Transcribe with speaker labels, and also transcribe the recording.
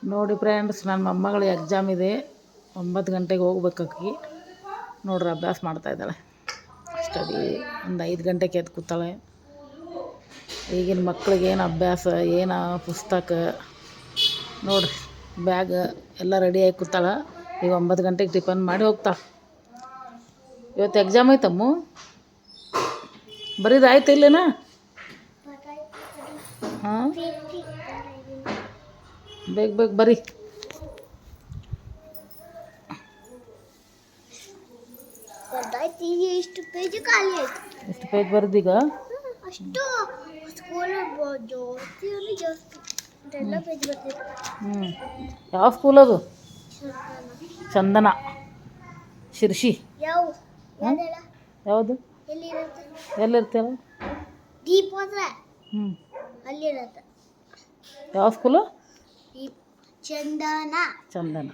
Speaker 1: ನೋಡಿ ಫ್ರೆಂಡ್ಸ್, ನನ್ನ ಮೊಮ್ಮಗಳು ಎಕ್ಸಾಮ್ ಇದೆ, 9 ಗಂಟೆಗೆ ಹೋಗ್ಬೇಕಾಕಿ. ನೋಡ್ರಿ ಅಭ್ಯಾಸ ಮಾಡ್ತಾಯಿದ್ದಾಳೆ. ಸ್ಟಡಿ ಒಂದು 5 ಗಂಟೆಗೆ ಎದ್ದು ಕೂತಾಳೆ. ಈಗಿನ ಮಕ್ಳಿಗೆ ಏನು ಅಭ್ಯಾಸ, ಏನು ಪುಸ್ತಕ ನೋಡ್ರಿ, ಬ್ಯಾಗ್ ಎಲ್ಲ ರೆಡಿಯಾಗಿ ಕೂತಾಳೆ. ಈಗ 9 ಗಂಟೆಗೆ ಟಿಫನ್ ಮಾಡಿ ಹೋಗ್ತಾಳೆ. ಇವತ್ತು ಎಕ್ಸಾಮ್ ಐತಮ್ಮ, ಬರೀದು ಆಯ್ತು ಇಲ್ಲೇನಾ? ಹಾಂ, ಬೇಗ ಬೇಗ ಬರೀ.
Speaker 2: ಎಷ್ಟು ಪೇಜ್ ಖಾಲಿ ಆಯ್ತು?
Speaker 1: ಎಷ್ಟು ಪೇಜ್ ಬರ್ದೀಗ?
Speaker 2: ಅಷ್ಟು ಸ್ಕೂಲ್ ಜಾಸ್ತಿ ಎಲ್ಲ ಪೇಜ್ ಬರ್ತಿತ್ತು.
Speaker 1: ಯಾವ ಸ್ಕೂಲ್ ಅದು? ಚಂದನ ಶಿರ್ಷಿ. ಯಾವುದು? ಎಲ್ಲಿರ್ತೇಳ?
Speaker 2: ದೀಪ ಅಲ್ಲಿರತ್ತೆ.
Speaker 1: ಯಾವ ಸ್ಕೂಲು?
Speaker 2: ಚಂದನ.
Speaker 1: ಚಂದನ.